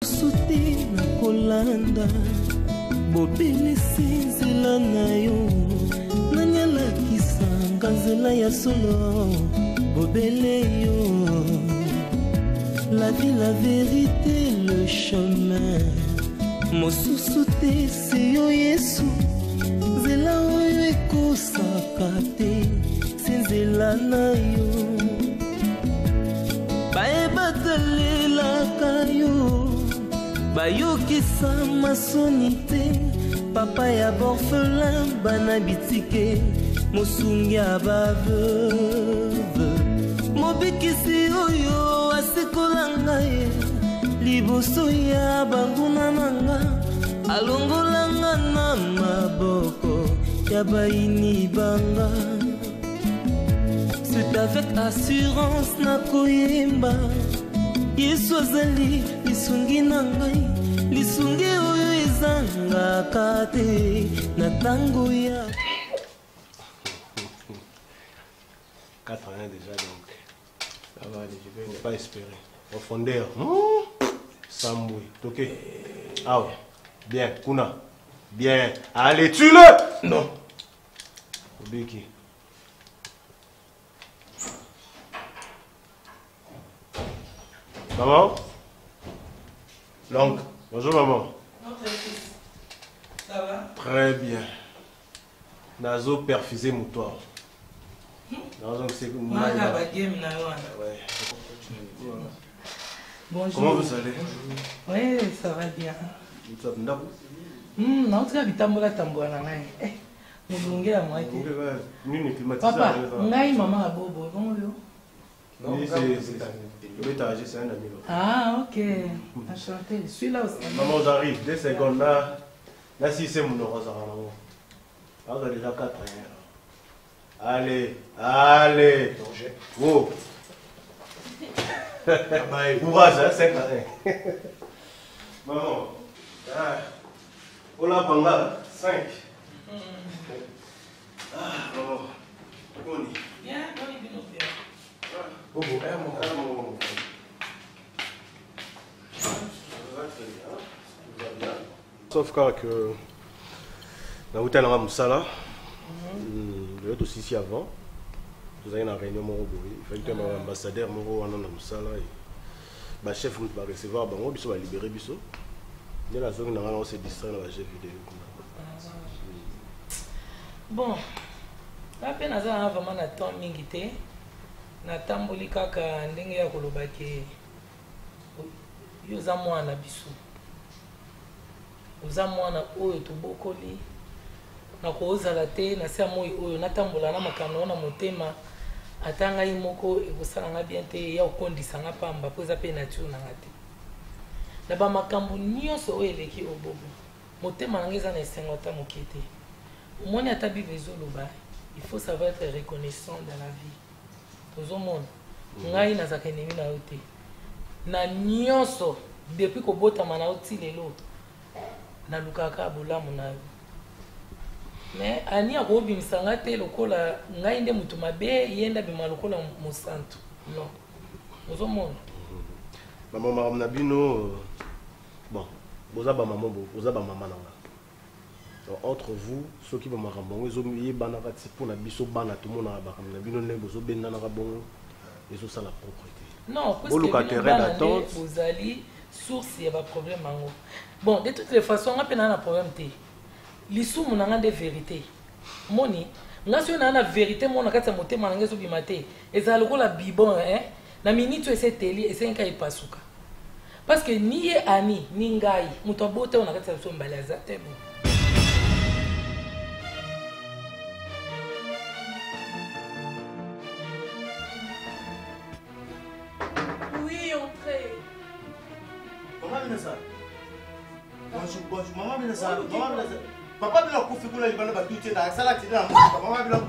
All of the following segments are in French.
Suti na kolanda bobele sinzela na yo nanyala kisanga nzela ya solo bobele yo la vie la vérité le chemin mosusu te se yo Yesu nzela oyo ekosaka te se nzela na yo bayebatalelaka yo bayokisa masoni te papa ya borphelin bana bitike mosungi ya baveuve mobikisi oyo asikola ngai liboso ya banguna nanga alongolanga na maboko ya baini banga. C'est avec assurance na koyemba Yesu azali lisungi na ngai lisungi oyo ezangaka te na tango ya 4 ans déjà donc ça va aller, je vais pas espérer profondeur Samboui ok ah ouais bien Kuna bien allez tue-le non Obiki maman l'oncle bonjour maman ça va très bien nazo perfuser moutoir nazo c'est bonjour comment vous allez oui ça va bien non tu as bitambola tambola ngai mulungela mwaki nini climatiseur papa ngai mama abobo bonjour non c'est l'étage c'est un ami ah ok enchanté je suis là aussi maman j'arrive 2 secondes là si c'est mon rose là on a déjà 4 ans allez oh courage hein 5 ans maman on a banga 5 maman on y bien on y bien oh sauf que na hôtel na Moussala je vais aussi ici avant vous avez une réunion moko boy il fallait que l'ambassadeur moko wana na Moussala et ba chef va recevoir bango biso va libérer biso il y a la zone on se distrait dans la jeu vidéo bon après naza vraiment na temps mingi te natamboli kaka ndenge ya koloba ke yo za mwana biso oza mwana oyo tobokoli na kozala te na sia moi oyo natambola na makambo na motema atanga yi moko ekosala nga bien te ya okondisa nga pamba po eza pe nature na nga te na ba makambo nyonso oyo eleki obobo motema na nga eza na esengo ta moke te omoni ata bible ezoloba il faut savoir être reconnaissant dans la vie tozomona ngai nazaka enemi na yo te na nyonso depuis kobotama na yo ti lelo nalukaka bolamu na yo mais ani akobimisa nga te lokola ngai nde mutu mabe ye nde abima lokola mosantu non ozomona maman na bino bon boza ba maman boza ba maman na entre vous ceux qui vont makambo ezomi bana kati pour na biso bana tout monde na bakam na bino ne bozo benda na kabongo ezo sala propreté non parce que terrain d'attente vous allez source ya ba problème ango bon de toutes les façons on a peine un problème te lisumu na nga de vérité moni nga so na vérité mona kati ya motema na ngezo bimate ezala lokola bibon na minute ese teli ese nka ipasuka parce que ni ye ani ni ngai muto abote on a kati ya so mbala za te bon bonjour maman Binessa papa bila kufi kula libana ba tutie na sala tina na maman bila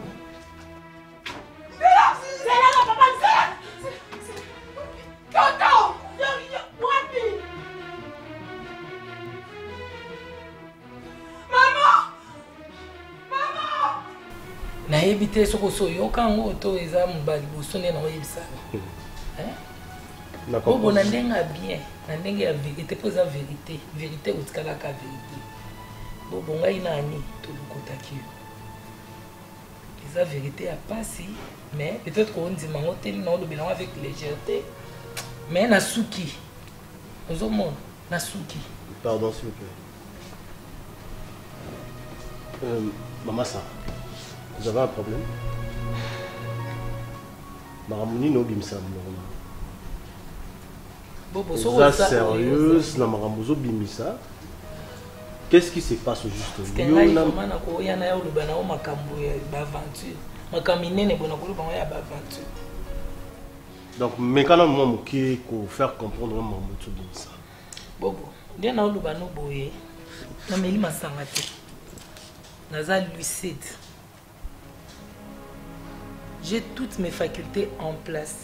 c'est papa c'est Toto wapi maman na ebite soko so yoka ngo to eza mbali bosone na oyebisa Bobo na ndenga bien, na ndenge ya vérité, pour la vérité, vérité ou tkala ka vérité. Bobo ngai nani to lukotaki. La vérité a passé, mais peut-être qu'on dit mango tel non le bilan avec légèreté. Mais na souki. Nous avons na souki. Pardon s'il vous plaît. Maman ça. Vous avez un problème? Maramuni no bimsa normal. Vous êtes sérieuse, la Maramuzo bimisa. Qu'est-ce qui se passe juste? Donc, mais quand on qui faire comprendre Maramoutou bimisa. Bobo, bien na olubano boye. Na meli masangate. Naza lucide. J'ai toutes mes facultés en place.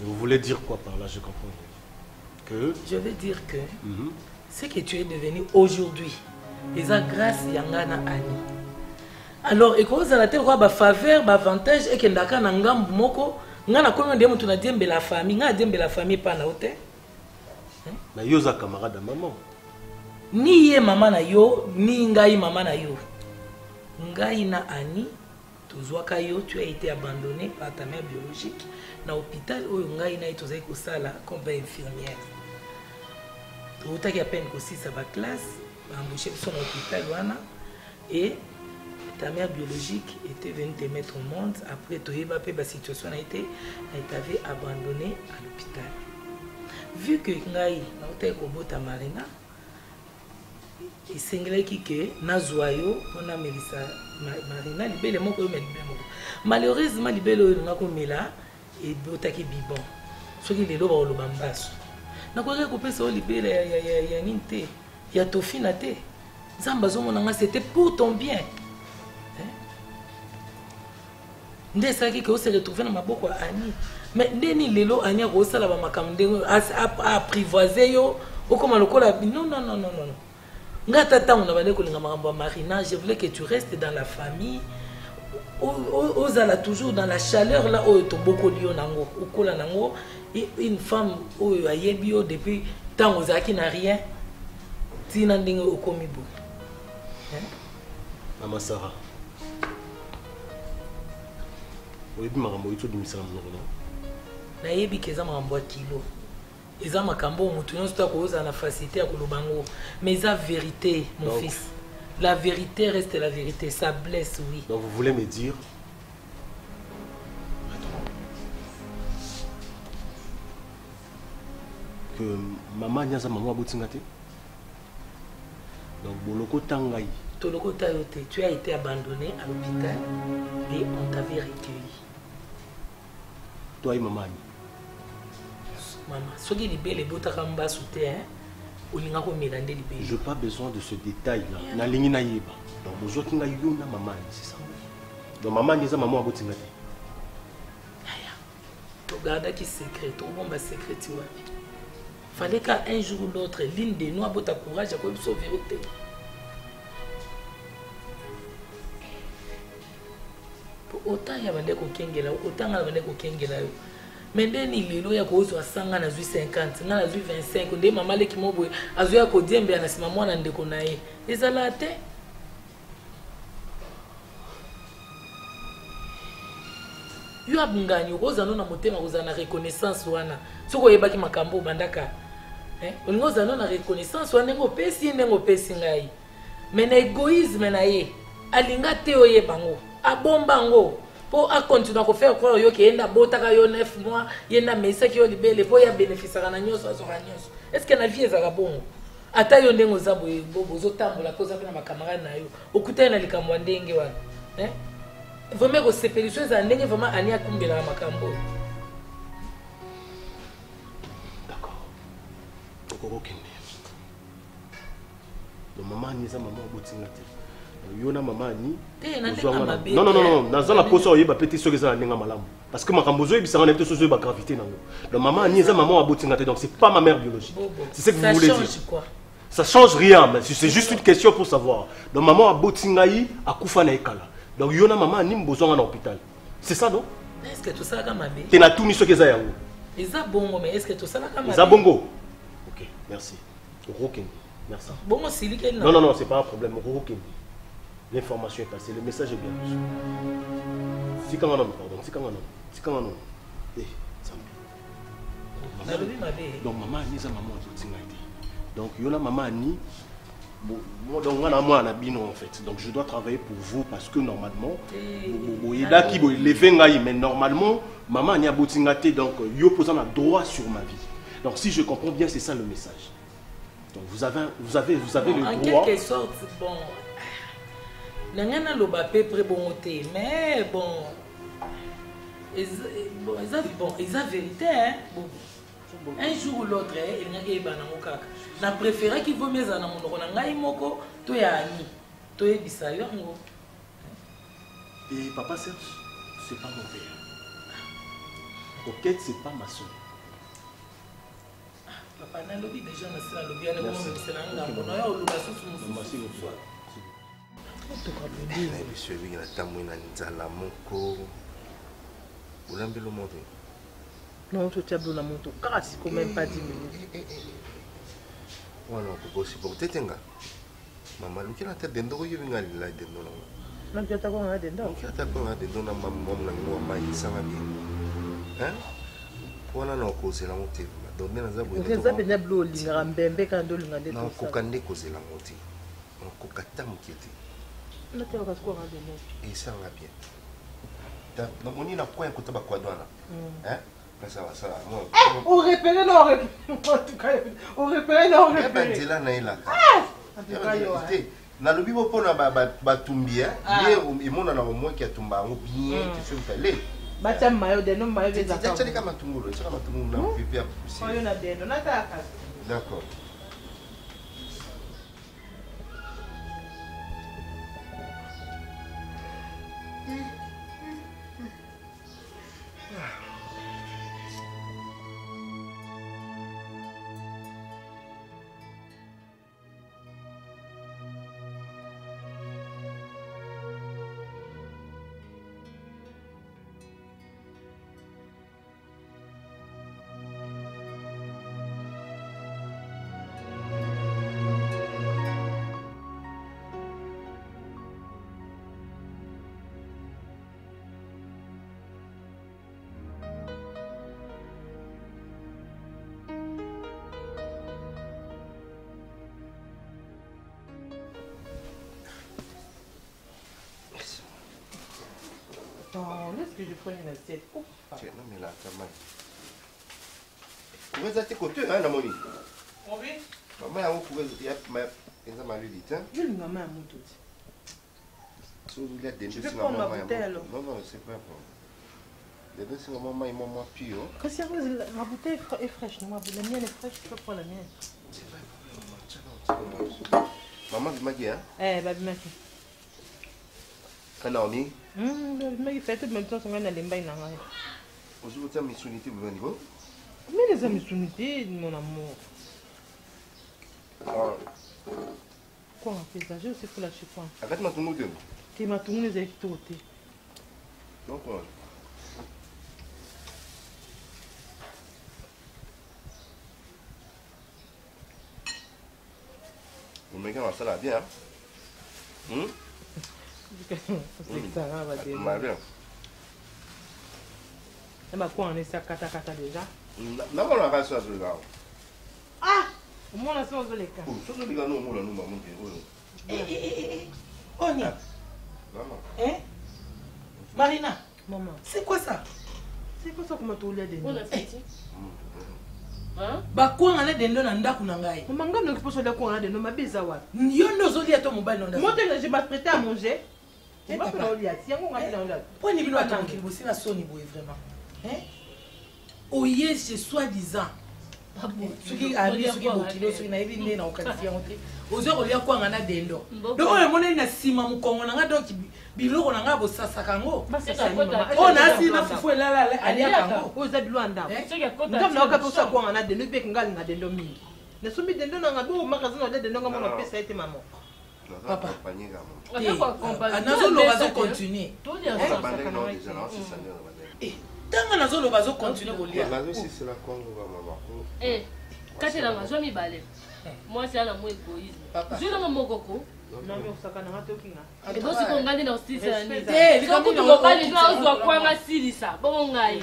Vous voulez dire quoi par là? Je comprends. Que... Je veux dire que ce que tu es devenu aujourd'hui, c'est grâce à Yangana Ani. Alors, et quand vous avez une faveur, un avantage, et que vous avez un moko, vous avez la famille, vous avez la famille pas na hotel. Mais vous êtes camarade de maman. Ni ye maman na yo, ni ngai maman na yo. Ngai na Ani, tu as été abandonné par ta mère biologique. Dans l'hôpital, ngai na été comme infirmière. Tu as à peine aussi sa classe, embauché son hôpital et ta mère biologique était venue te mettre au monde. Après, la situation a été, elle t'avait abandonné à l'hôpital. Vu que ngai na été kobota Marina, Nazoyo, on a Mélissa Marina, libelle moko yo libelle moko. Malheureusement libelle ngako mela et botaki bibon. Soki lelo ba olobambaso. Nakoka kopesa libelle ya ninte, ya tofina te. Nzamba zo monanga c'était pour ton bien. Ndé saki que se retrouver na maboko Ani. Mais ndeni lelo Ani ko sala ba makamde apprivoiser yo, okoma lokola non. Marina, je voulais que tu restes dans la famille. Ozala toujours dans la chaleur là où tu beaucoup nango, nango. Une femme où ayebio depuis tant ozaki n'a rien. Tina ndingo okomibo. Maman Sarah. Oui, maman itu dimisa na mnono. Na yebi keza makambo kilo. Eza makambo mutu nyonso ta koza na facilité ya kolobango, mais eza vérité mon donc, fils. La vérité reste la vérité, ça blesse oui. Donc vous voulez me dire que maman nyaza maman abotingate? Donc boloko tangai. Toloko tayote, tu as été abandonné à l'hôpital et on t'avait recueilli. Toi et maman. Maman, ce qui est libéré, les bottes à ramba sous terre, ou l'inga ko mélangé libéré. Je n'ai pas besoin de ce détail-là. Na lingi na yeba. Donc, besoin qu'il y ait une maman, c'est ça. Donc, maman, il y a maman à botingate. Tu gardes qui secret, tu bomba secret, tu vois. Fallait qu'un jour ou l'autre, l'une de nous a beau ta courage, à quoi il sauver au thé. Autant il y a des coquins, autant il y a des coquins. Mais ndeni lelo ya kozo asanga na 50 na 25 nde mama leki mobo azo ya kodiembe anasima mwana ndeko naye ezala te yo abungani koza no na motema koza na reconnaissance wana soko yebaki makambo bandaka ngoza no na reconnaissance wana ngo pesi ngai mais na égoïsme na ye alinga te oyebango abomba ngo. Pour continuer à faire croire que y a 9 mois, il y a des gens qui ont libéré pour bénéficier de la vie. Est-ce que la vie est bon? Ata yo ndengo zabo bozo tambola koza na makamara na yo. Okuta na likamwa ndenge wana. Vraiment ko sepelition za ndenge vraiment ani akumbela makambo. D'accord. Okoko kende. Le maman ni za maman botinga te. Yona maman ni non naza na poso oyeba petit soki za ndinga malamu parce que makambozo ebisanga na te sozo ba gravité nango. Le maman ni za maman abotinga te donc c'est pas ma mère biologique. C'est ce que vous voulez dire. Ça change quoi? Ça change rien, mais c'est juste une question pour savoir. Le maman abotinga yi akufa na ekala. Donc yona maman ni mbozonga na hôpital. C'est ça non? Est-ce que tout ça a mabe? Tu as tout mis ce que ça. Ils ont bon, mais est-ce que tout ça a mabe? Ils ont bongo. Ok, merci. Merci. Bon, c'est lui qui est là. Non, c'est pas un problème. L'information est passée, le message est bien reçu. Si quand on a, pardon, si quand on a. Eh, ça me. Donc maman ni ça maman tout donc yona maman ni donc moi na bino en fait. Donc je dois travailler pour vous parce que normalement il a qui lever ngai mais normalement maman ni a botingate donc yo posant un droit sur ma vie. Donc si je comprends bien c'est ça le message. Donc vous avez bon, le droit. En quelque sorte bon. Nangana lo ba peu près bon côté mais bon ils ont vérité hein. Bon. Un jour ou l'autre il n'y a pas de kaka. Na préféré qu'il vaut mieux na monoko na ngai moko to ya ani to e bisayo ngo. Et papa Serge, c'est pas mon père. Coquette, c'est pas ma soeur. Papa na lobi déjà na sala lobi ana mo c'est na ngamba na ya oluka susu musu. Merci beaucoup. Monsieur lui na tamu na nzala moko. Ulambelo moto. Non, tu as besoin de mon tour. Grâce, quand même pas 10 minutes. Voilà, pour supporter tenga. Maman, lu qui na tête d'endo yo vinga la d'endo na. Non, tu as quoi na d'endo? Tu as quoi na d'endo na maman na ngwa mai sanga bien. Hein? Wana na ko c'est la moté. Donc na za bo. Tu as bien blo linga mbembe quand do linga de tout ça. Na ko kande ko c'est la moté. On ko kata mukete. Na tu as quoi na d'endo? Et ça va bien. Da na moni na quoi ko taba kwa douana. Hein? Ça va, ça va. On repère, non, en tout cas, on repère, non, on repère. Eh ben, là, là. En tout cas, na lobi bopo na batumbi hein. Ye imona na mo ki atumba ngo bien, tu sais faire. Bacha mayo de no mayo veza. Tchali kama tungulu, tchali kama tungulu na pipi ya pusi. Oyo na dendo na taka. D'accord. Est-ce que je prends une assiette? Non, mais là, ça m'a. Vous êtes à côté, hein, la monnaie? Oui. Maman, vous pouvez dire, mais ça m'a dit, hein? Je lui maman à mon tout. Je vais prendre ma bouteille alors. Non, non, c'est pas bon. Les deux, c'est maman et maman pire. Quand c'est ma bouteille est fraîche, non, la mienne est fraîche, je peux prendre la mienne. C'est pas bon, maman, tu m'as dit, hein? Eh, baby, merci. Naomi? Mais il fait tout le même temps que je suis là. Aujourd'hui, tu as mis unité au niveau? Mais les amis unité, mon amour. Quoi, on fait ça? Je sais pour la chiffonne. Arrête-moi ton mot. Tu m'as tourné les activités. Donc, vous me regardez ça là bien. C'est que ça va dire. Bien. Et ma quoi on est ça kata déjà? Non, on a pas ça sur là. Ah! Au moins on a ça dans les cas. Oh, ça nous dit là nous maman. On y. Maman. Hein? Marina, Maman. c'est quoi ça? C'est quoi ça comme tu l'as dit? Bon appétit. Hein? Ba quoi on a dendo na ndaku na ngai. Maman ngam ne pose la quoi on a dendo ma beza wa. Yo ndozo lia to mobile nonda. Moi je vais prêter à manger. Et pas pour lui si on va dans là. Pourquoi ni bino attendre qu'il bosse na soni boye vraiment? Hein? Oye c'est soi-disant. Soki ali soki bokilo soki na ebi nde na okati yango te. Ozo kolia kwa ngana dendo. Donc oyo moneli na sima mukongo na nga donc biloko na nga bosasa kango. On a si na fufu elala alia kango. Oza bilwanda. Ngam na okato sa kwa ngana dendo be ngali na dendo mingi. Na sumi dendo na ngabo magazine na dendo ngamo na pesa ete maman. Papa. Nazo lo bazo continuer. Tanga nazolo bazo continuer kolia. Nazo c'est la Congo maman. Kati la mazo mi balé. Moi c'est la mo égoïsme. Je na mokoko. Non mais osaka na tokinga. Et donc si kongandi na hostile ya nini. Likambo ko bali na ozwa kwanga silisa. Bongo ngai.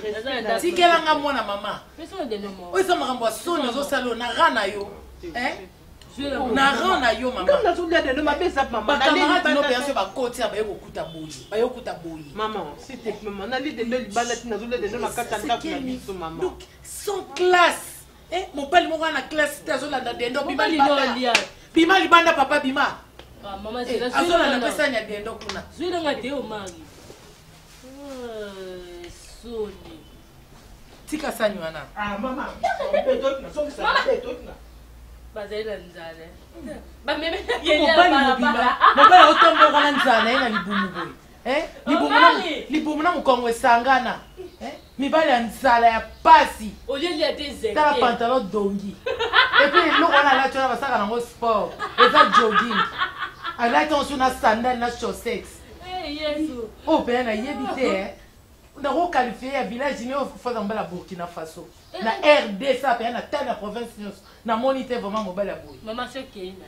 Tikela nga mwana mama. Mais ça de nomo. Oisa makambo soni nazo salo na rana yo. Na rana yo mama. Comme nazo lia de mabe ça maman. Ba camarade no bien sûr ba koti ba yoko kuta boyi. Ba yoko kuta boyi. Maman, s'il te plaît maman, na li de libala ti nazo lia de na kata ndako na biso maman. Donc sans classe. Mon père mo na classe tazo la dendo bima libanda. Bima libanda papa bima. Ah maman c'est la azola na pesa nya dendo kuna. Zuila ngate o mari. Soni. Tika sanywana. Ah maman, peut-être na so que ça peut-être. Bazela nzale. Ba meme mobali otombo kana nzala ina libumu boy. Libumu na mukongo esangana. Mibali ya nzala ya pasi. Olieli a des T'as la pantalon dongi. Et puis le on a là tu vas ça dans sport. Et ça jogging. Ala ton sur na sandal na chaussettes. Yesu. Oh ben na yebité na ro qualifier ya village ni au fa dans la Burkina Faso. Na RD ça pe na telle province na monité vraiment mobile ya boy. Maman c'est qui na.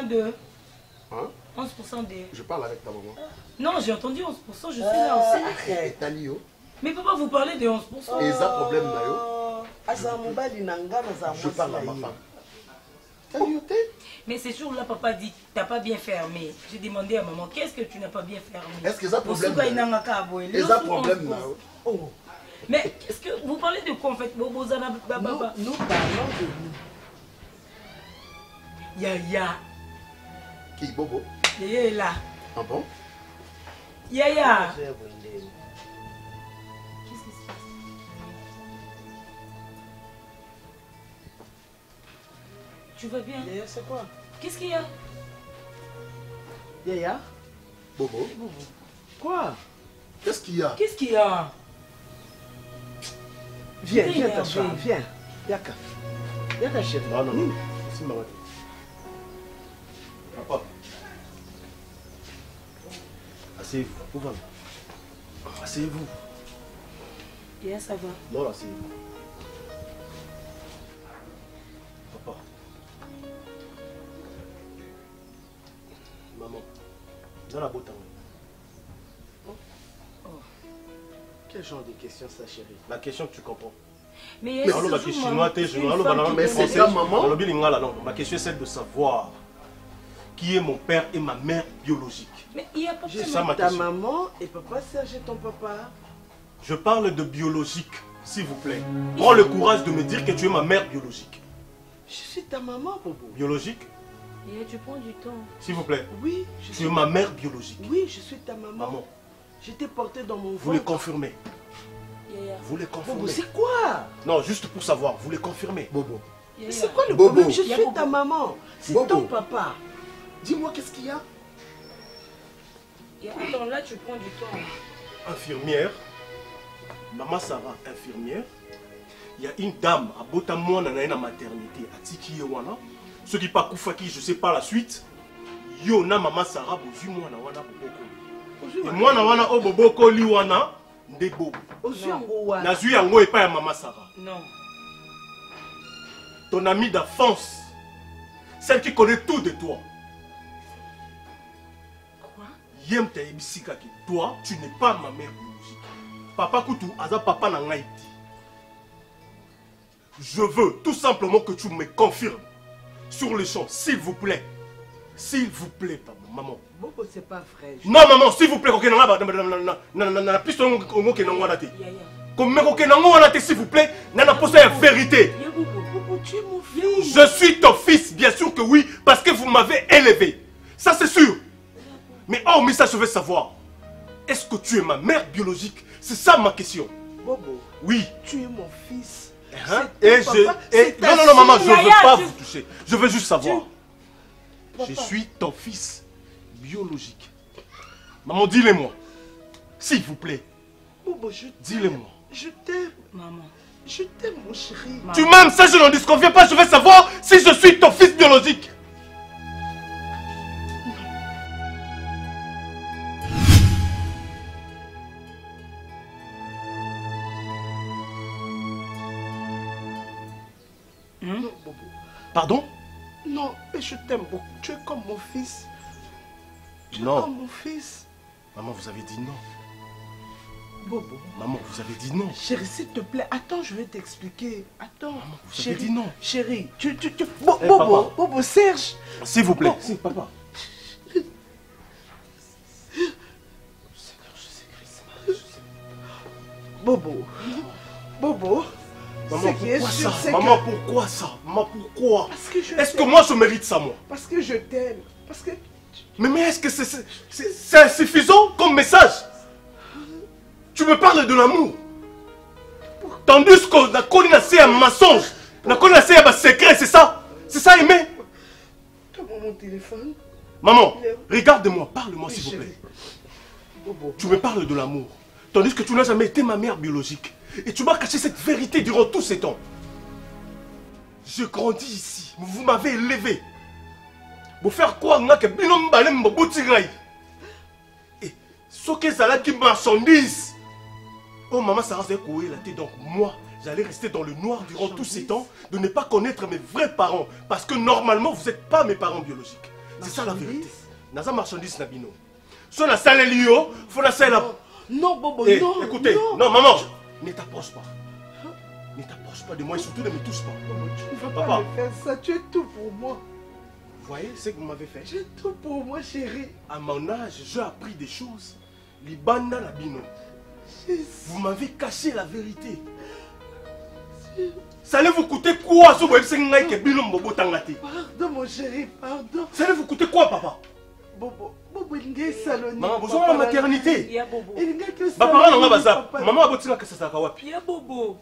De... Hein? 11% de... Je parle avec ta maman. Non, j'ai entendu 11%, je suis là aussi. Et Talio. Mais papa, vous parlez de 11%. Et ça, problème, Nayo. Je parle à ma femme. Talio, mais c'est toujours là, papa dit, t'as pas bien fermé. J'ai demandé à maman, qu'est-ce que tu n'as pas bien fermé? Est-ce que ça problème? Et ça problème, Nayo. Oh. Mais est-ce que vous parlez de quoi en fait? Nous parlons de nous. Yaya. Qui Bobo? Yaya est là. Ah bon? Yaya. Qu'est-ce qui se passe? Tu vas bien? Yaya, c'est quoi? Qu'est-ce qu'il y a? Yaya? Bobo? Quoi? Qu'est-ce qu'il y a? Qu'est-ce qu'il y a? Viens, viens t'asseoir, viens. Yaka. Yaka chérie. Non, non, non. C'est ma papa. Asseyez-vous. Où va? Asseyez-vous. Yeah, ça va. Non, asseyez-vous. Papa. Maman. Dans la botte. Quel genre de question ça, chérie? La question que tu comprends. Mais c'est ça, maman. Ma question est celle de savoir qui est mon père et ma mère biologique. Mais il y a pas Je suis ta maman et papa Serge ton papa. Je parle de biologique, s'il vous plaît. Prends le courage de me dire que tu es ma mère biologique. Je suis ta maman, Bobo. Biologique? Et tu prends du temps. S'il vous plaît. Oui, tu es ma mère biologique. Oui, je suis ta maman. Maman. Je t'ai porté dans mon ventre. Vous les confirmez? Yaya. Vous les confirmez? Bobo, c'est quoi? Non, juste pour savoir, vous les confirmez? Bobo. C'est quoi le Bobo. problème? Je suis ta maman. C'est ton papa. Dis-moi, qu'est-ce qu'il y a? Attends, là tu prends du temps. Infirmière. Maman Sarah, infirmière. Il y a une dame à Botamouan dans la maternité à Tiki Yewana. Ceux qui pas Koufaki, je sais pas la suite. Yona Maman Sarah, bozu moi na wana boboko. Et moi na wana oboboko liwana ndebo. Nazui yango et pas ya Maman Sarah. Non. Ton amie d'enfance, celle qui connaît tout de toi. Quoi? Yem ta ebisika ki toi, tu n'es pas ma mère biologique. Papa Koutou, aza papa na ngaiti. Je veux tout simplement que tu me confirmes sur le champ, s'il vous plaît. S'il vous plaît, maman. Bobo, c'est pas vrai. Non, maman, s'il vous plaît, s'il vous plaît, nana posa la vérité. Bobo, tu es mon fils. Je suis ton fils, bien sûr que oui, parce que vous m'avez élevé. Ça, c'est sûr. Mais hormis ça, je veux savoir, est-ce que tu es ma mère biologique? C'est ça ma question. Bobo, oui. Tu es mon fils. Hein? Non, maman, je ne veux pas vous toucher. Je veux juste savoir. Je suis ton fils biologique. Maman, dis-le-moi. S'il vous plaît. Bobo, dis-le-moi. Je t'aime. Maman. Je t'aime, mon chéri. Tu m'aimes, ça je n'en disconviens pas. Je veux savoir si je suis ton fils biologique. Non, Bobo. Pardon? Non, mais je t'aime beaucoup. Tu es comme mon fils. Tu es Non. comme mon fils. Maman, vous avez dit non. Bobo. Maman, vous avez dit non. Chérie, s'il te plaît, attends, je vais t'expliquer. Attends. Maman, vous avez dit non. Chérie, Bobo, Bobo, Serge. S'il vous plaît. Bon. Si, papa. Bobo. Bobo. Maman, pourquoi ça? Maman, pourquoi ça? Maman, pourquoi? Est-ce que moi je mérite ça, moi? Parce que je t'aime. Parce que... Mais est-ce que c'est insuffisant comme message? Tu me parles de l'amour. Tandis que la colline c'est un mensonge. La colline c'est un secret, c'est ça? C'est ça, aimer? Donne-moi mon téléphone. Maman, regarde-moi, parle-moi s'il vous plaît. Bobo. Tu me parles de l'amour. Tandis que tu n'as jamais été ma mère biologique. Et tu m'as caché cette vérité durant tous ces temps. Je grandis ici. Vous m'avez élevé. Vous faire croire que binom balem boutirai. Et ce que ça qui marchandise. Oh maman, ça reste coué la tête. Donc moi, j'allais rester dans le noir durant tous ces temps, de ne pas connaître mes vrais parents. Parce que normalement, vous n'êtes pas mes parents biologiques. C'est ça la vérité. Naza marchandise nabino. Soit la salle Lio, faut la salle. Non, Bobo, non. Écoutez, non, maman, ne t'approche pas. Ne t'approche pas de moi et surtout ne me touche pas. Bobo, tu ne vas pas me faire ça. Tu es tout pour moi. Vous voyez ce que vous m'avez fait? Tu es tout pour moi, chérie. À mon âge, j'ai appris des choses. Libana Labino. Vous m'avez caché la vérité. Ça allait vous coûter quoi? Pardon, mon chéri, pardon. Ça allait vous coûter quoi, papa? Bobo, il est salonné. Maman, vous avez la maternité. Il y a Bobo. Il est que ça. Maman a botti que ça s'est wapi. Il y a Bobo.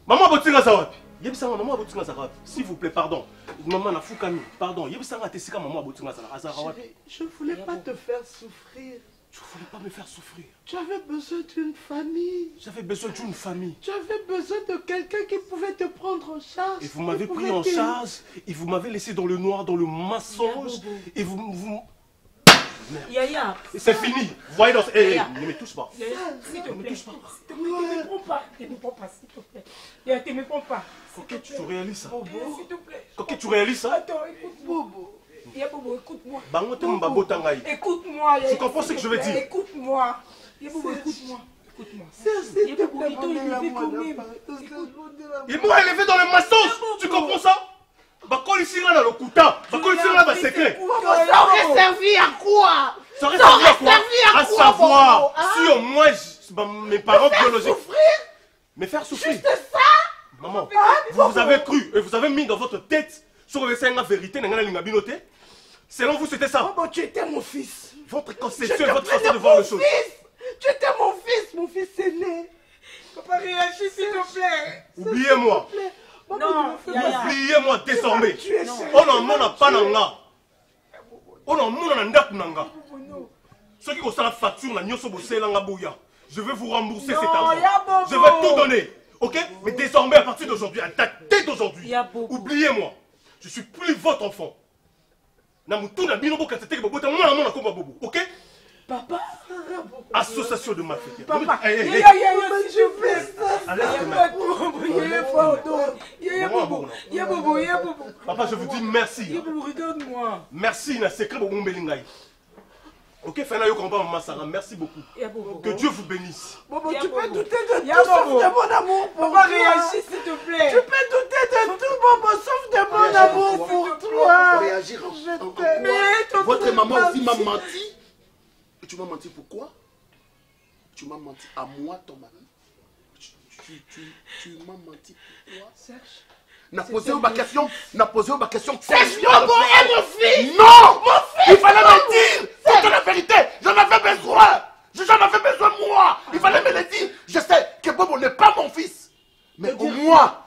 Maman a botti que ça wapi. Maman a botti que ça wapi. S'il vous plaît, pardon. Maman n'a fou Camille. Pardon. Maman a botti que ça wapi. Je ne voulais pas te faire souffrir. Tu ne voulais pas me faire souffrir. Tu avais besoin d'une famille. J'avais besoin d'une famille. Tu avais besoin de quelqu'un qui pouvait te prendre en charge. Et vous m'avez pris en charge. Et vous m'avez laissé dans le noir, dans le mensonge. Et vous... Yaya. C'est fini. Vous voyez dans... ne me touche pas. S'il te plaît. Ne me prends pas. Ne me prends pas, s'il te plaît. Yaya, ne me prends pas. Coquette, tu réalises ça? S'il te plaît. Coquette, tu réalises ça? Attends, écoute-moi. Y'a Bobo, écoute-moi. Écoute-moi. Tu comprends ce que je veux dire? Écoute-moi. Y'a Bobo, écoute-moi. Écoute-moi. Y'a Bobo, il t'a élevé quand même. Ils m'ont élevé dans le mensonge. Tu comprends ça? Bakol ici là le couta. Bakol ici là secret. Ça aurait servi à quoi? Ça aurait servi à quoi? À savoir si au moins mes parents biologiques. Me faire souffrir. Juste ça? Maman, vous avez cru et vous avez mis dans votre tête sur le sein la vérité. Selon vous, c'était ça. Maman, tu étais mon fils. Votre conception et votre façon de voir les choses. Tu étais mon fils aîné. Papa, réagis s'il te plaît. Oubliez-moi. Non, oubliez-moi désormais. On n'en a pas nanga. On n'en a pas nanga. Ceux qui ont la facture, je vais vous rembourser cet argent. Je vais tout donner. Ok? Mais désormais, à partir d'aujourd'hui, à la date d'aujourd'hui, oubliez-moi. Je suis plus votre enfant. Ok? Papa. Association de malfaiteurs. Papa. Papa, je vous dis merci. Regarde-moi. Merci, na secret pour mon belingaï. Ok, merci beaucoup. Que Dieu vous bénisse. Bobo, tu peux douter de tout sauf de mon amour pour toi. Réagis s'il te plaît. Tu peux douter de tout, Bobo, sauf de mon amour pour toi. Réagir votre maman aussi m'a menti. Et tu m'as menti pourquoi? Tu m'as menti à moi, ton mari. Tu m'as menti pourquoi? Serge. N'a posé ma question. Serge, Bobo est mon fils. Non, mon fils. Il fallait me dire. C'était la vérité. J'en avais besoin. J'en avais besoin moi. Il fallait me le dire. Je sais que Bobo n'est pas mon fils. Mais au moins,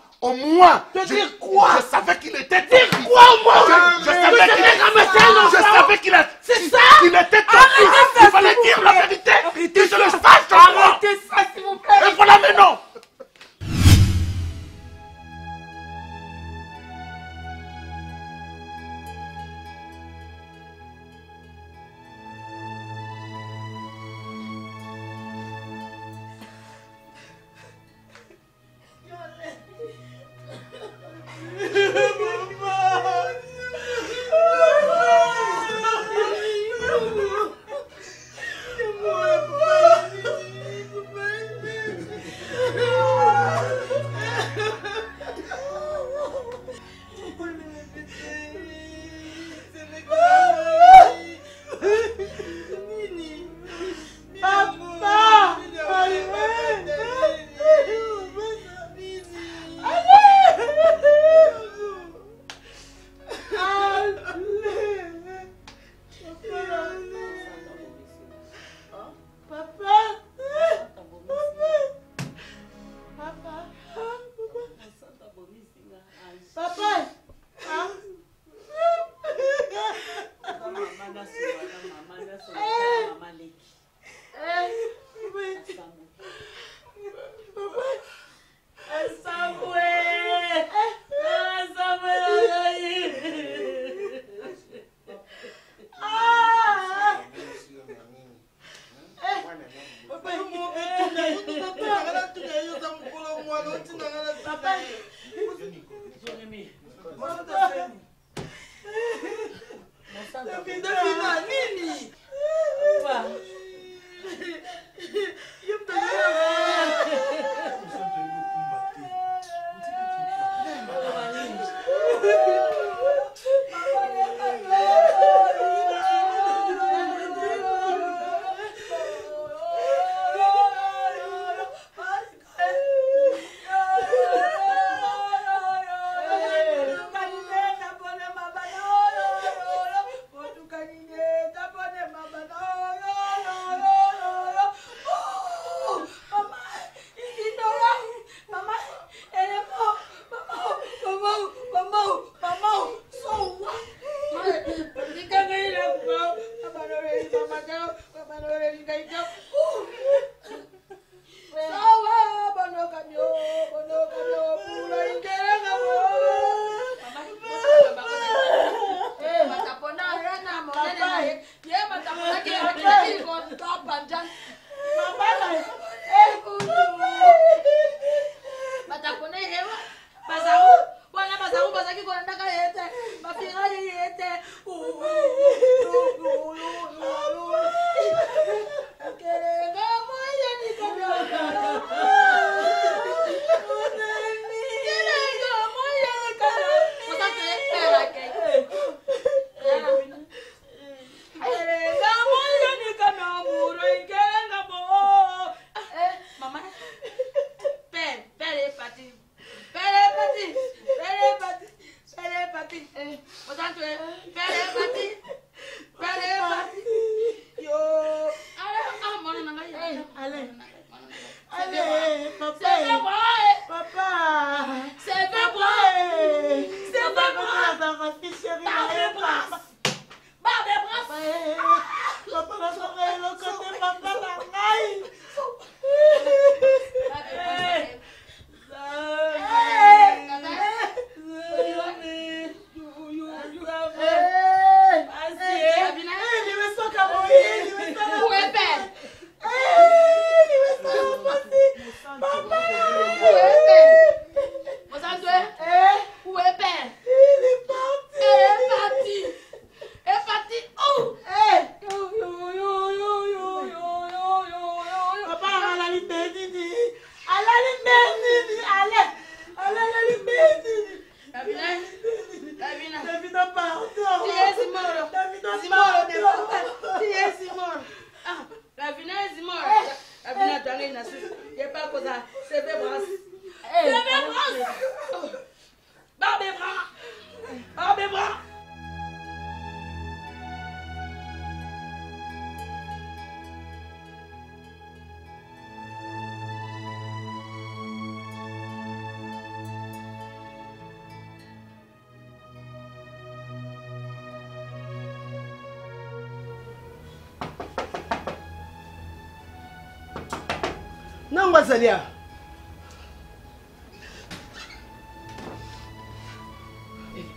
Non, Mazalia.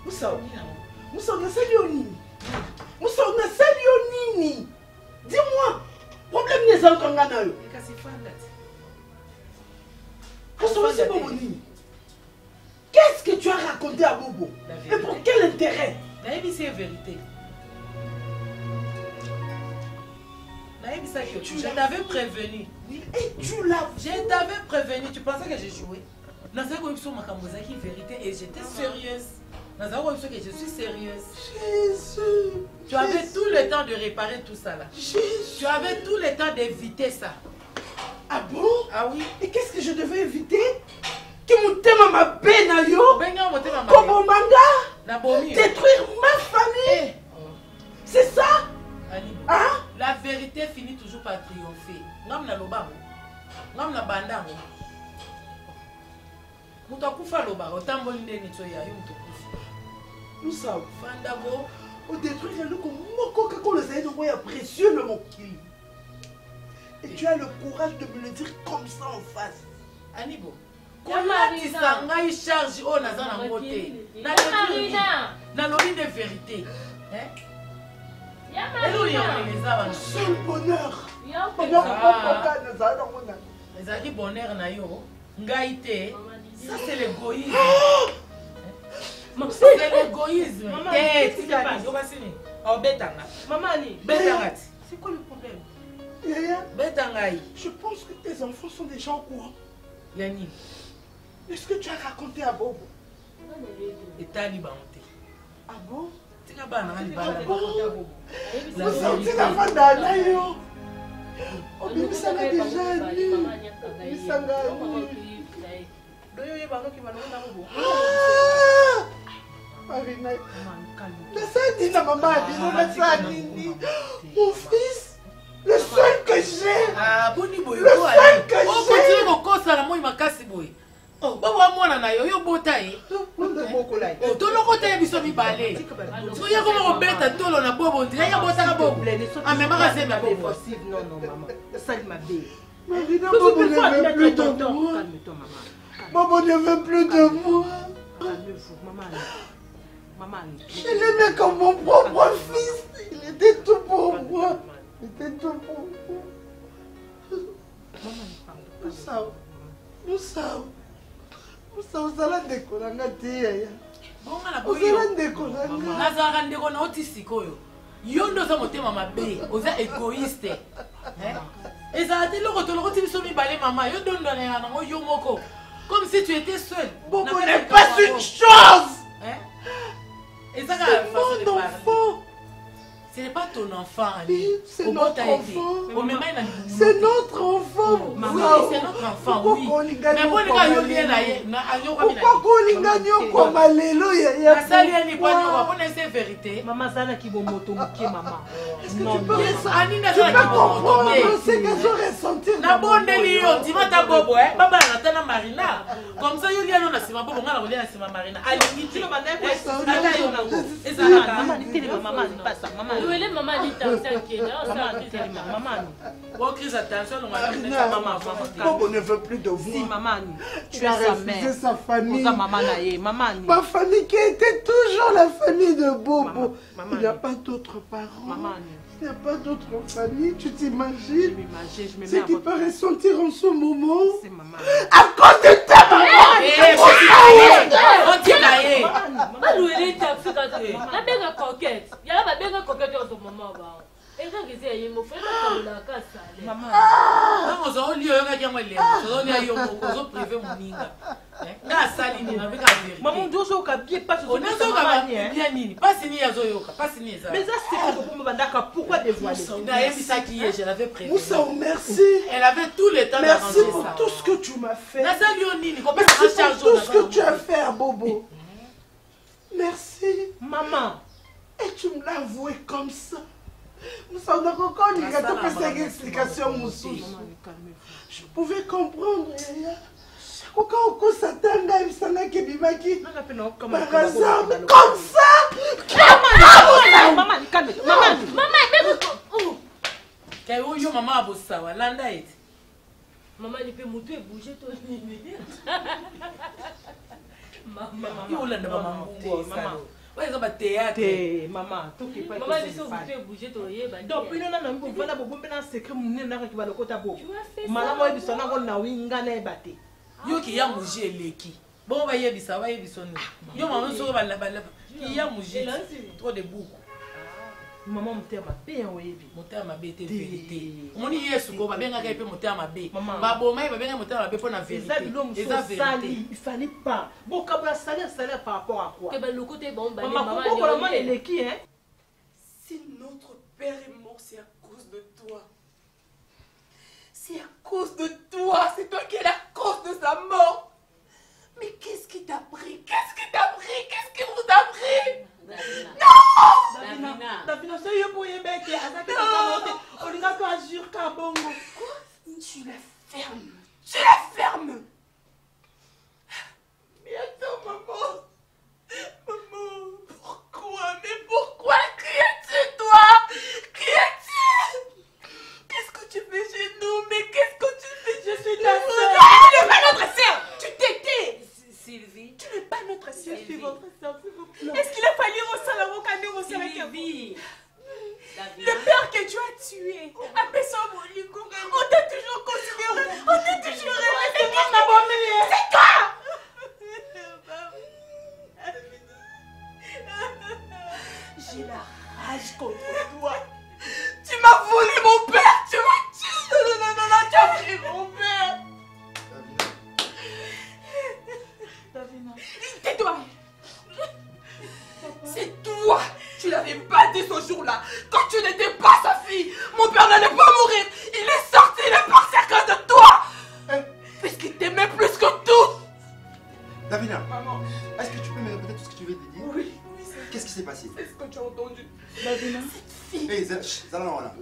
Moussa, on a sali au nini? Moussa, on a sali au nini? Dis-moi, problème n'est pas encore là. Qu'est-ce que tu as raconté à Bobo? Et pour quel intérêt? C'est la vérité. Je t'avais prévenu. Oui, et tu l'as. Je t'avais prévenu. Tu pensais que j'ai joué? Dans cette émission, ma camosaki vérité et j'étais sérieuse. Dans cette émission, que je suis sérieuse. Jésus. Tu avais tout le temps de réparer tout ça là. Jésus. Tu avais tout le temps d'éviter ça. Ah bon? Ah oui. Et qu'est-ce que je devais éviter? Que mon thème m'a bénayo. Comme manga. Détruire ma famille. C'est ça? Hein? La vérité finit toujours par triompher. Ngam na lobamo. Ngam na bandango. Mutakufa lobaro tamboli ndeni to ya yo mutakufa. Nous savons. Fandago Au détruire le moko le saïd envoyé précieux le mokili. Et tu as le courage de me le dire comme ça en face. Anibo. Kolatisa ngai charge o naza na ngote. Na lobi de vérité. Seul bonheur. Ezali bonheur na yo. Ngai te. Ça c'est l'égoïsme. C'est l'égoïsme. C'est quoi le problème? Je pense que tes enfants sont des gens courants. Yani. Est-ce que tu as raconté à Bobo? Et Tali Banté. Ah bon? Tu n'as pas raconté à Bobo. Vous sortez la fin d'Anayo. Oh, mais ça l'a déjà dit. Ça l'a dit. Marina, mon fils, le seul que j'ai. Ah, bon, le seul que j'ai. Oh, baba mwana na yo yo botai. Oh, tolo kota biso mibale. So ya ko beta tolo na bobo ndira ya bota na bobo. Ah mais maka c'est ma bobo. Non non maman. Sali ma belle. Marina, Bobo ne veut plus de moi. Calme-toi maman. Bobo ne veut plus de moi. Calme-vous maman. Maman. Je l'aimais comme mon propre fils. Il était tout pour moi. Il était tout pour moi. Maman, pardon. Moussa. Osala ndeko nanga te yaya. Osala ndeko nanga. Nazara ndeko na otisiko yo. Yo ndo za motema mabe, oza égoïste. Eza te loko to loko tibiso mibale mama, yo ndo ndo na ngo yo moko. Comme si tu étais seul. Bobo n'est pas une chose. C'est mon enfant. Ce n'est pas ton enfant, Ali. C'est notre enfant. C'est notre enfant. C'est notre enfant, oui. Mais bon, les gars, yo bien là, pourquoi kolinga nyoko malelo ya sali ani pas nyoko, on est vérité. Maman sana ki bo moto muke maman. Est-ce que tu peux comprendre ce que je ressentir na bondeli yo, tu vas ta bobo baba na na Marina. Comme ça yo liano na sima bobo ngala kolia na sima Marina. Ali ti lo banda ko esa maman ni tele maman ni pas ça maman. Oui, maman dit attention qui est là, maman. Bon, crise attention, on va maman. Bobo ne veut plus de vous. Si maman, tu as refusé sa famille. Maman. Ma famille qui était toujours la famille de Bobo. Il n'y a pas d'autres parents. Maman. Il n'y a pas d'autre famille, tu t'imagines? Je me ce qui peut ressentir en ce moment. C'est maman. À cause de ta maman. On dit d'ailleurs. Maman, nous elle est africaine. La belle coquette. Il y a la belle coquette en ce moment. Et quand il y a une frère comme la casse. Maman. Non, on dit on a dit moi les. On dit yo ko privé moninga. Na sali ni avec la vérité. Maman dozo ka bien pas on a zo ka bien nini. Pas sini ya zo yoka, pas sini ça. Mais ça c'est pour me bandaka pourquoi dévoiler? D'ailleurs ça qui est, je l'avais prévu. Moussa, merci. Elle avait tout le temps d'arranger ça. Merci pour tout ce que tu m'as fait. Na sali yo nini, ko merci pour tout ce que tu as fait à Bobo. Merci. Maman. Et tu me l'as avoué comme ça. Moussa, on a encore une explication, Moussa. Je pouvais comprendre. Pourquoi on cause Satanga et Sana Kebimaki comme ça? Maman, calme-toi. Maman, Kayo yo maman abosa wa landa eti. Maman il peut monter et bouger toi. Maman, yo landa maman. Ouais, ça va théâtre. Maman, tout qui peut. Maman il peut bouger toi yeba. Donc puis non non on va bobo na secret mun na ki ba lokota bo. Maman moi biso na ko na winga na ebate. Yo ki ya mouji eleki. Bon va yebisa ni. Yo maman so ba ki ya mouji. Trop de bouc. Maman moteur ma bé en webi. Moteur ma bé te vérité. Moni yesu ko ba benga ka pe moteur ma bé. Ba bomai ba benga moteur ma bé pour la vérité. Eza vérité. Il fallait pas. Bon quand va salaire par rapport à quoi? Que ben le côté bon ba maman maman elle est qui hein? Si notre père est mort, c'est à cause de toi. C'est à cause de toi. C'est toi qui es la cause de sa mort. Mais qu'est-ce qui t'a pris? Qu'est-ce qui t'a pris? Qu'est-ce qui vous a pris? Non! Davina, c'est yo pour yebeke. Azaki tata on lui a pas agir kabongo. Tu la fermes. Tu la fermes. Mais attends, maman. Maman, pourquoi? Mais pourquoi Le père que tu as tué, après son Molingo, on t'a toujours considéré, on t'a toujours aimé. C'est qui ma bonne? C'est toi! J'ai la rage contre toi. Tu m'as volé mon père, tu m'as tué. Non, tu as volé mon père. Davina. Tais-toi. C'est toi. Tu l'avais battu ce jour-là. Quand tu n'étais pas sa fille, mon père n'allait pas mourir. Il est sorti, il est parti à cause de toi. Parce qu'il t'aimait plus que tout. Davina, maman, est-ce que tu peux me répéter tout ce que tu veux te dire? Oui. Qu'est-ce qui s'est passé? C'est ce que tu as entendu. Davina. Cette fille. Hey, Zala,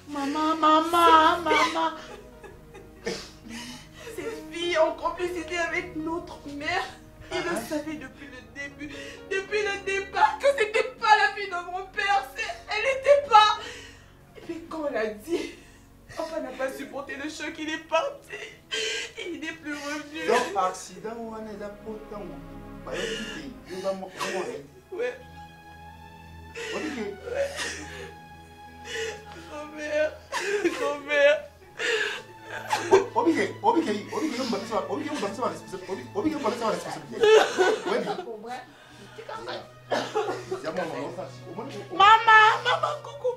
Maman. Cette fille en complicité avec notre mère. Il le savait depuis le départ, que c'était pas la fille de mon père. Elle n'était pas. Et puis quand on l'a dit, papa n'a pas supporté le choc, il est parti. Il n'est plus revenu. Donc, accident, on est d'apportant. Ouais. Grand-mère. Maman, coucou.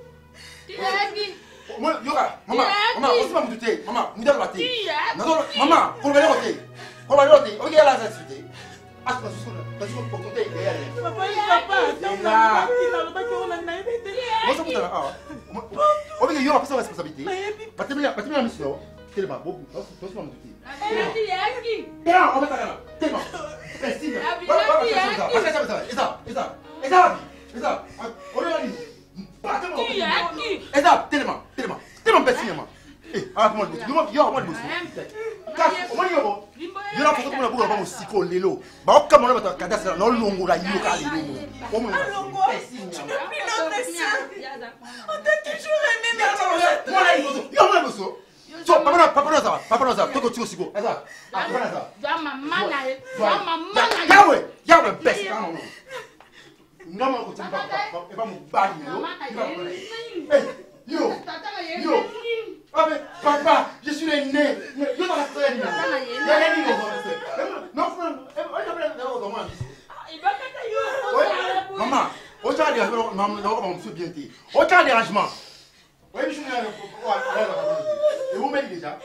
Papa, je suis le nez. Maman, autant dérangement. Oui, je suis et vous m'avez déjà.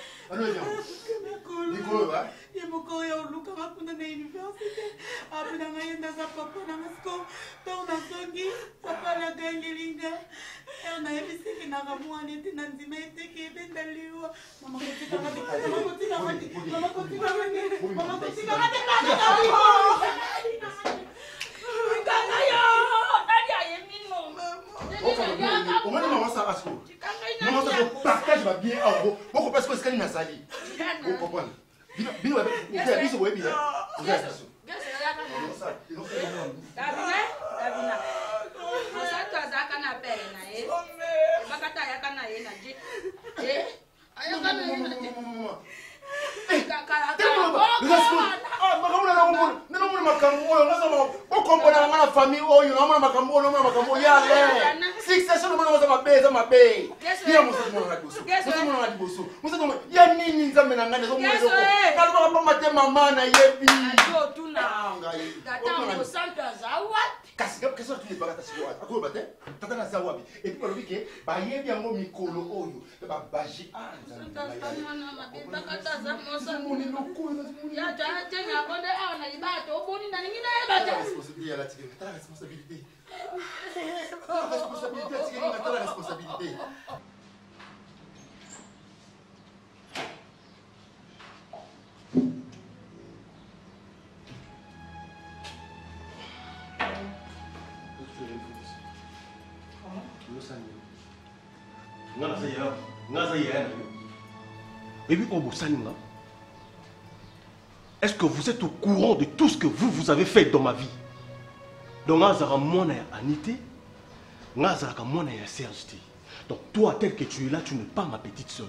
Ye moko ya oluka makuna na université apena ngayenda za papa na masko to na songi papa la gangelinga na yebisiki na kamwana ete na ndima eteke ebenda liwa mama kotika ngati mama kotika Et puis, est-ce que vous êtes au courant de tout ce que vous avez fait dans ma vie? Donc, donc, toi, tel que tu es là, tu n'es pas ma petite soeur.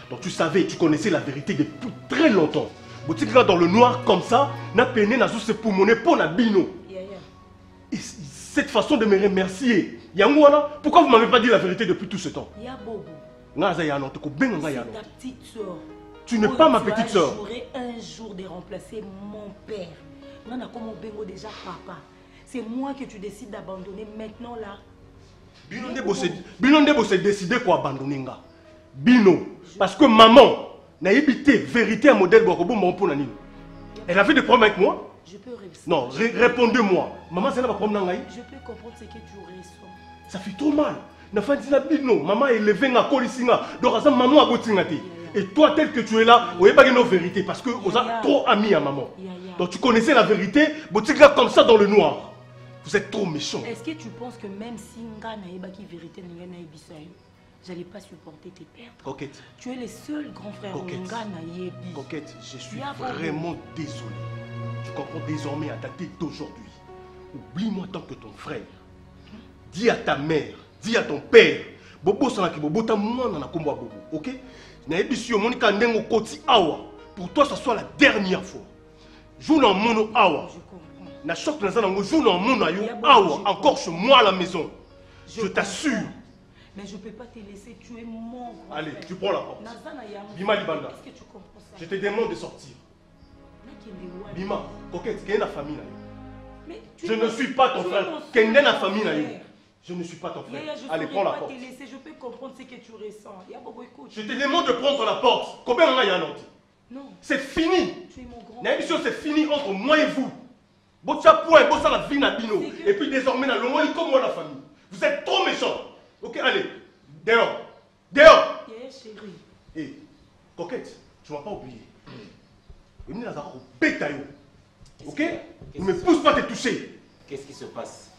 Donc, tu savais, tu connaissais la vérité depuis très longtemps. Dans le noir comme ça, n'a peine n'a juste pour mon épaule à bino. Et cette façon de me remercier, Yangoana, pourquoi vous ne m'avez pas dit la vérité depuis tout ce temps? Ya Bobo. C'est ta petite soeur. Tu n'es pas ma petite soeur. J'aurai un jour de remplacer mon père. Nana comme Bengo déjà papa. C'est moi que tu décides d'abandonner maintenant là. Bino s'est décidé quoi abandonner nga. Bino. Parce que maman n'a évité vérité à modèle Bokobo pour Nani. Elle avait des problèmes avec moi? Je peux répondre. Non, répondez-moi. Maman, c'est là pas problème. Je peux comprendre ce que tu ressens. Ça fait trop mal. Maman est élevée na kolisinga. Donc maman a botingati. Et toi tel que tu es là, vous n'avez pas nos vérités parce que vous êtes trop amis à maman. Donc tu connaissais la vérité, botinga comme ça dans le noir. Vous êtes trop méchant. Est-ce que tu penses que même si nga na yeba ki vérité na na ibisayo, j'allais pas supporter tes pertes? Coquette. Tu es le seul grand frère nga na yebi. Coquette, je suis vraiment désolé. Tu comprends désormais à dater d'aujourd'hui. Oublie-moi tant que ton frère. Dis à ta mère, dis à ton père. Bobo sanaki bobo ta moi na kombo bobo, OK? Na yebi yo monika ndengo koti awa. Pour toi ça soit la dernière fois. Joue dans mono awa. Na choc na zanango joue dans mono ayo awa encore chez moi à la maison. Je t'assure. Mais je peux pas te laisser tuer mon grand. Allez, tu prends la porte. Bima Libanda. Est-ce que tu comprends ça? Je te demande de sortir. Bima, coquette, quelle est la famille là? Je ne suis pas ton frère. Quelle est la famille là? Je ne suis pas ton frère. Allez, prends la porte. Je peux comprendre ce que tu ressens. Je te demande de prendre la porte. Combien on a y Non. C'est fini. Tu es mon grand. L'émission c'est fini entre moi et vous. Botia point, bossa la vie na bino. Et puis désormais na loin comme moi la famille. Vous êtes trop méchants. Ok, allez. Dehors. Dehors. Chérie. Hé, coquette, tu ne vas pas oublier. Ok? Ne me pousse pas à te toucher. Qu'est-ce qui se passe?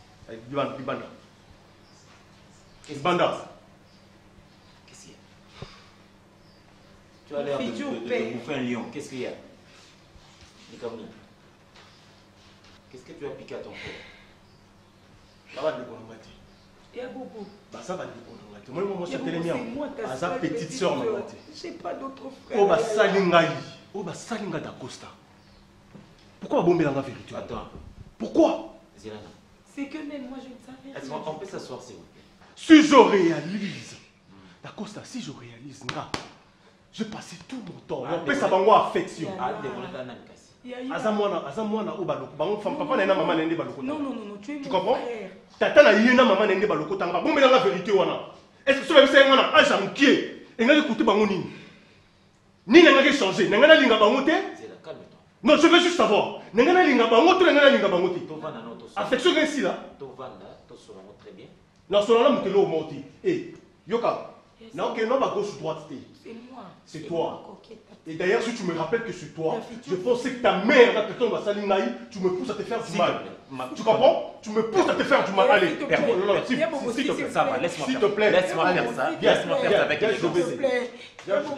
Banda. Qu'est-ce qu'il y a? Tu as l'air de bouffer un lion. Qu'est-ce qu'il y a? Qu'est-ce que tu as piqué à ton frère? Ça va dépendre de Et Bobo. Ça va dépendre de moi. C'est ma petite soeur. Je n'ai pas d'autre frère. Oh, bah, Salingaï. Oh, bah, Salinga d'Acosta. Pourquoi bomber la vérité? Attends. Pourquoi? C'est que même moi je ne savais pas. Est-ce qu'on peut s'asseoir, s'il vous plaît? Si je réalise, d'Acosta, si je réalise, je passais tout mon temps. On peut savoir affection. Non, tu es tu mon comprends? frère. Tata na yena maman nende baloko tanga bombe la vérité wana. Est-ce que cela veut dire ngana asa mkie et ngali kutu bango nini? Ni ngana changer, ngana linga bango te? Non, je veux juste savoir. Ngana linga bango to ngana linga bango te. Affection ici là. Tovanda, to sera très bien. Non, solo la mutelo monti. Eh, yoka. Non, que non ba gauche droite te. C'est moi. C'est toi. Et d'ailleurs, si tu me rappelles que c'est toi, je pensais que ta mère, la personne va s'aligner, tu me pousses à te faire du mal. Tu comprends? Tu me pousses à te faire du mal. Allez, s'il te plaît. Ça va, laisse-moi S'il te plaît. Laisse-moi faire ça. Laisse-moi faire ça avec élégance.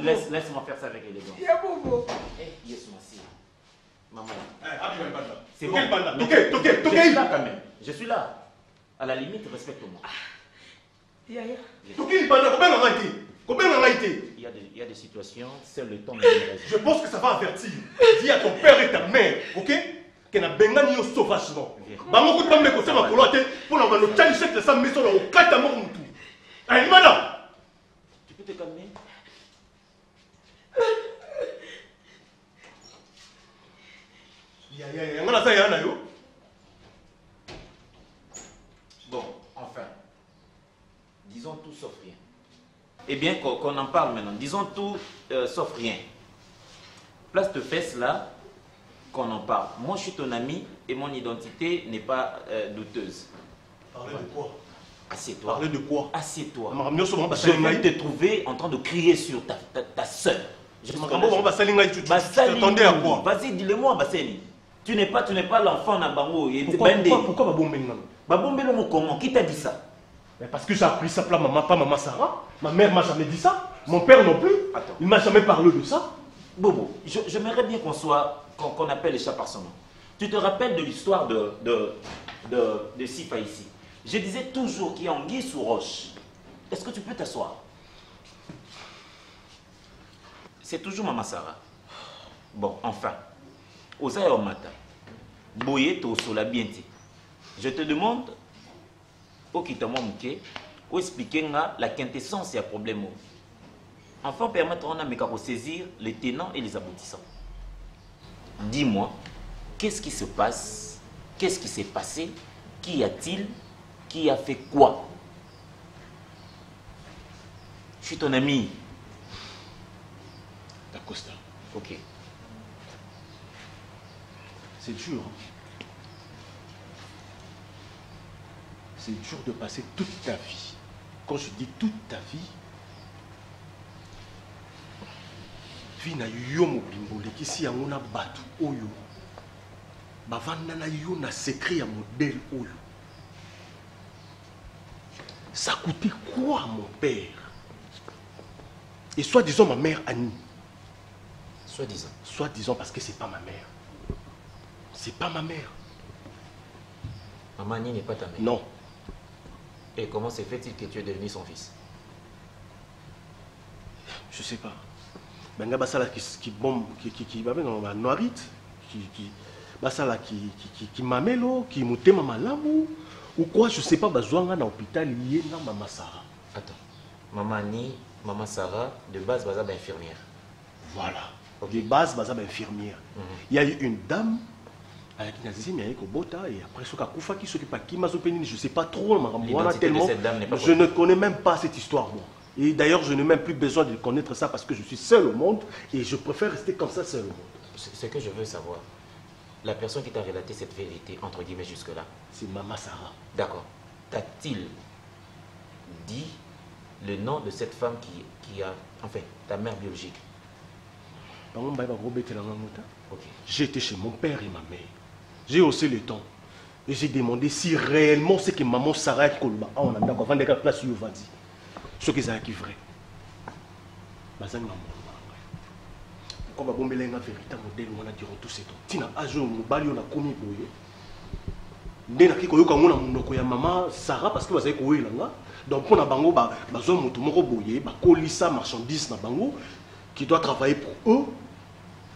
Laisse-moi faire ça avec élégance. Laisse-moi si. Maman. C'est bon. Je suis là quand même. Je suis là. À la limite, respecte-moi. Il y a des situations, seul le temps me dit. Je pense que ça va avertir. Dis à ton père et ta mère, ok? Que na bengani yo sauvagement. Bango ko tambe ko sama kolote pour na no tali chèque de sa maison au kata mo mutu. Allez madame. Tu peux te calmer? Ngana sa yana yo. Bon, enfin. Disons tout sauf rien. Eh bien, qu'on en parle maintenant. Disons tout sauf rien. Place de fesses là, qu'on en parle. Moi, je suis ton ami et mon identité n'est pas douteuse. Parler de quoi? Assieds-toi. Parler de quoi? Assieds-toi. Je viens de te trouver en train de crier sur ta soeur. Tu t'attendais à quoi? Vas-y, dis-le-moi, Basseni. Tu n'es pas l'enfant Nabango. Pourquoi Babombe non? Babombe non comment? Qui t'a dit ça? Mais parce que j'ai appris ça par maman, pas maman Sarah. Ma mère m'a jamais dit ça. Mon père non plus. Attends. Il m'a jamais parlé de ça. Bobo, j'aimerais bien qu'on appelle les chats par son nom. Tu te rappelles de l'histoire de Sifa ici? Je disais toujours qu'il y a anguille sous roche. Est-ce que tu peux t'asseoir? C'est toujours maman Sarah. Bon, enfin. Osaya Omata. Boye to sola bienti. Je te demande okitamo muke ou expliquer la quintessence du problème. Enfin, permettre on a de saisir les tenants et les aboutissants. Dis-moi, qu'est-ce qui se passe? Qu'est-ce qui s'est passé? Qu'y a-t-il? Qui a fait quoi? Je suis ton ami. D'Acosta. Ok. C'est dur. Hein? C'est dur de passer toute ta vie. Quand je dis toute ta vie, vie na yo mobimbole kisi yango na batu oyo. Bavanda na yo na secret ya modèle oyo. Ça coûtait quoi mon père? Et soi-disant ma mère Annie. Soi-disant. Soi-disant parce que c'est pas ma mère. C'est pas ma mère. Maman Annie n'est pas ta mère. Non. Et comment se fait-il que tu es devenu son fils? Je sais pas. Benga basala qui bombe qui va dans la noirite qui basala qui mamelo qui mutema malamu ou quoi je sais pas bazwanga na hôpital lié na maman Sarah. Attends. Maman Annie, maman Sarah de base baza ba infirmière. Voilà. De base baza ba infirmière. Il y a eu une dame qui n'a dit mais bota et après ce kakufa qui s'occupe pas qui mazopeni je sais pas trop moi tellement je ne connais même pas cette histoire moi. Et d'ailleurs, je n'ai même plus besoin de connaître ça parce que je suis seul au monde et je préfère rester comme ça seul au monde. Ce que je veux savoir, la personne qui t'a relaté cette vérité, entre guillemets, jusque-là, c'est Maman Sarah. D'accord. T'a-t-il dit le nom de cette femme qui a, enfin, ta mère biologique? Okay. J'étais chez mon père et ma mère. J'ai haussé le temps et j'ai demandé si réellement c'est que Maman Sarah est Kolba. On a mis d'accord, avant place sur Vadi. Ce qui est vrai. Bazang na quand on a un véritable modèle, on a dit tout ces temps. Tina ajo mobali on a commis boye. Ndena kiko yoka mona munoko ya Maman Sarah parce que bazai ko elanga. Donc on a bango bazo mutu moko boye, ba kolisa marchandise na bango qui doit travailler pour eux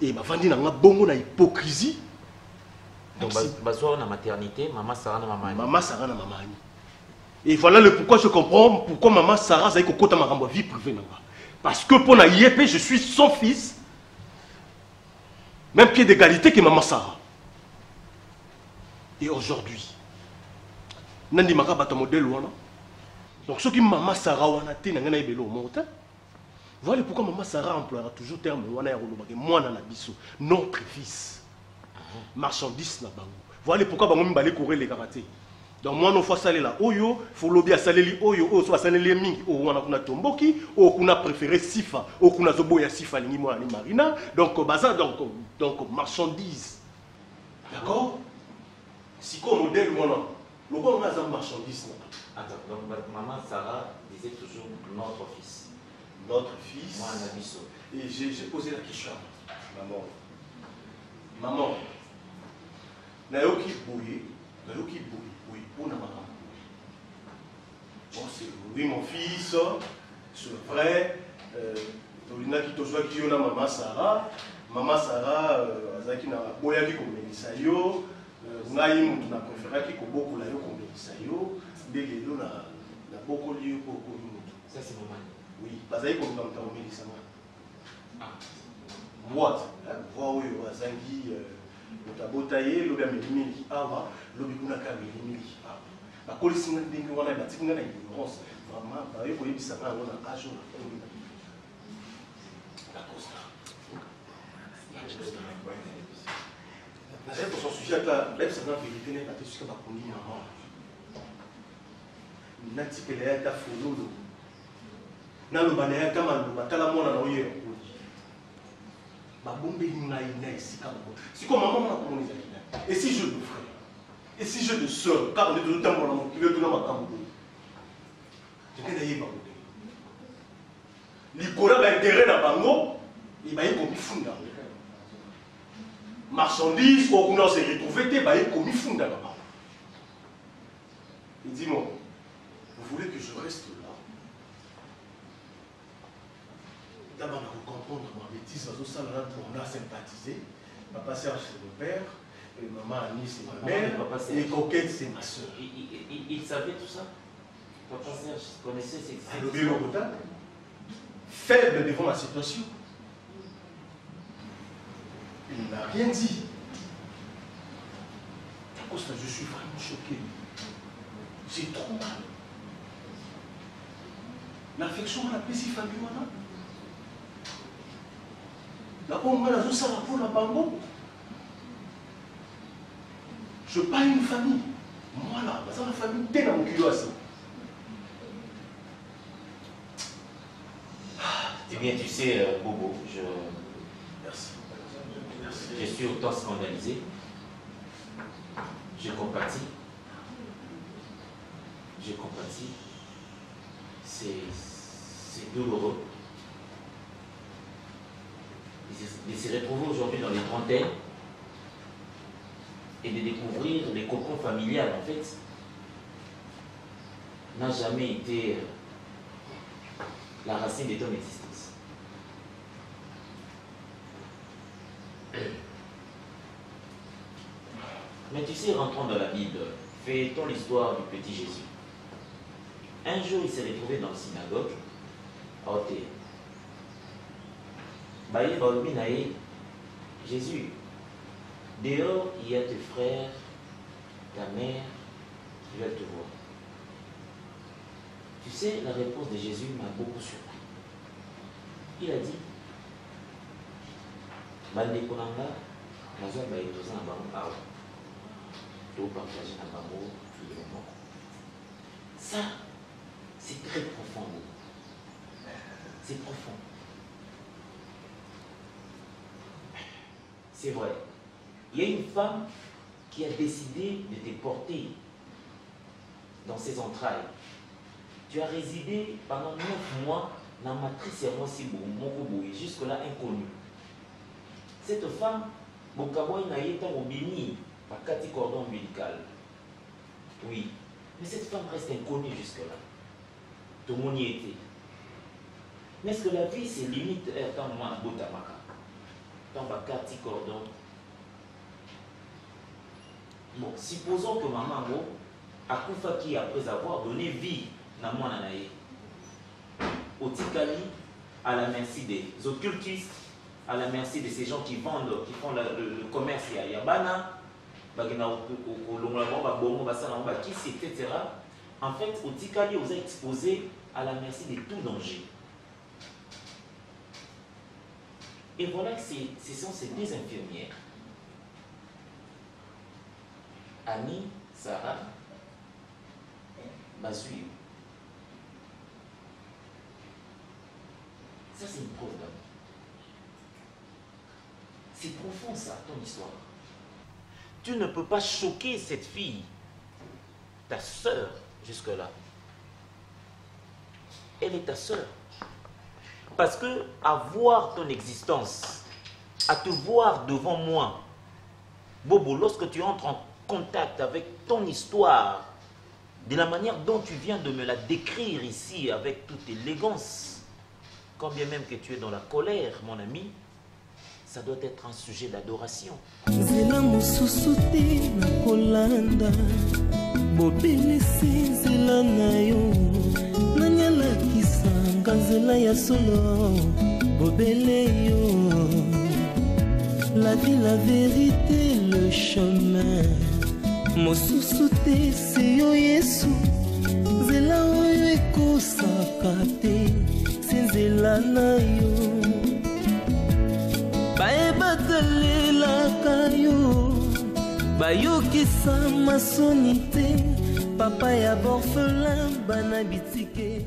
et ba vandi na nga bongo na hypocrisie. Donc bazo na maternité, Maman Sarah na Maman Annie. Maman Sarah na Maman Annie. Et voilà le pourquoi je comprends pourquoi Maman Sarah a dit que ma vie privée. Parce que pour la IEP, je suis son fils. Même pied d'égalité que Maman Sarah. Et aujourd'hui, Nandi Maka bata modèle wana. Donc ce qui Maman Sarah wana te nangana ibelo monta. Voilà pourquoi Maman Sarah emploiera toujours terme wana ya rolobake moi na biso notre fils. Marchandise na bango. Voilà pourquoi bango mbale courir les karaté. Donc moi non fois salé là oyo faut lobby à saleli oyo o soit saleli mingi o wana kuna tomboki o kuna préféré sifa o kuna zoboya sifa lingi moi ni marina donc bazar donc marchandise. D'accord? Si comme modèle voilà le bon on a un marchandise. Attends, donc Maman Sarah disait toujours notre fils. Notre fils. Moi un abisso. Et j'ai posé la question maman nayoki boye oui, pour la maman. Bon, c'est oui, mon fils, c'est vrai. Tolina qui te soit qui a Maman Sarah. Maman Sarah, Azaki na boya qui comme Melisayo. Ngai mutu na préféré qui comme beaucoup la yo comme Melisayo. Dès que na beaucoup lieu pour mutu. Ça c'est Maman. Oui, Bazaki comme dans ta Melisayo. What? Voir où Azangi. Botaye lobi ameli awa lobi kuna ka meli awa ba kolisi ngana ndenge wana ba tikinga na ignorance vraiment ba yo koyebisa nga wana ajo la costa na c'est pour son sujet là même ça n'a vérité n'est pas tout ce que ba kondi maman nati kele ya ta fololo na lo bana ya kama lo batala mona na oyo c'est comme maman m'a communiqué. Et si je le ferais? Et si je le sors? Car on est tout le temps dans mon cul, tout dans ma caméra. Je n'ai pas de l'Icola va intérêt dans Bango, il va y commis funda. Marchandises, au qu'on s'est retrouvé, il va y commis funda là-bas. Il dit moi, vous voulez que je reste là? D'abord, on va comprendre ma bêtise, on a sympathisé. Papa Serge, c'est mon père. Et maman Annie, c'est ma mère. Et Coquette, c'est ma soeur. Il savait tout ça? Papa Serge, connaissez ces faible devant la situation. Il n'a rien dit. À cause de ça, je suis vraiment choqué. C'est trop mal. L'affection à la paix, c'est famille. La bombe, la douce, la peau, la bango. Je parle une famille. Moi là, parce que la famille, t'es dans mon kilo assez. Eh bien, tu sais, Bobo, Merci. Je suis autant scandalisé. Je compatis. Je compatis. C'est douloureux. De se retrouver aujourd'hui dans les trentaines et de découvrir les cocons familiales, en fait, n'a jamais été la racine de ton existence. Mais tu sais, rentrons dans la Bible, fais-t-on l'histoire du petit Jésus. Un jour, il s'est retrouvé dans la synagogue, à Othé. Jésus, dehors, il y a tes frères, ta mère, qui veulent te voir. Tu sais, la réponse de Jésus m'a beaucoup surpris. Il a dit, ça, c'est très profond. C'est profond. C'est vrai. Il y a une femme qui a décidé de te porter dans ses entrailles. Tu as résidé pendant 9 mois dans ma matrice jusque-là inconnue. Cette femme, Bokaboy n'a été au béni par Kati cordon ombilical. Oui, mais cette femme reste inconnue jusque-là. Tout le monde y était. Mais est-ce que la vie, c'est limite tant moi à Botamaka? Tant Kati cordon. Bon, supposons que maman a Koufaki après avoir donné vie à moi nanaye. Au Tikali, à la merci des occultistes, à la merci de ces gens qui vendent, qui font le commerce à Yabana, etc. En fait, au Tikali, vous êtes exposé à la merci de tout danger. Et voilà que ce sont ces deux infirmières. Annie, Sarah, Basui. Ça, c'est une preuve d'amour. C'est profond, ça, ton histoire. Tu ne peux pas choquer cette fille, ta sœur, jusque-là. Elle est ta sœur. Parce que, à voir ton existence, à te voir devant moi, Bobo, lorsque tu entres en contact avec ton histoire, de la manière dont tu viens de me la décrire ici, avec toute élégance, quand bien même que tu es dans la colère, mon ami, ça doit être un sujet d'adoration. Zela mususu te na kolanda bobelesi zela na yo nanyalakisanga nzela ya solo bobele yo. La vie, la vérité, le chemin mosusu te se yo Yesu nzela oyo ekosaka te se nzela na yo. Baebatalelaka yo bayokisa masoni te papa ya borphelin bana bitike.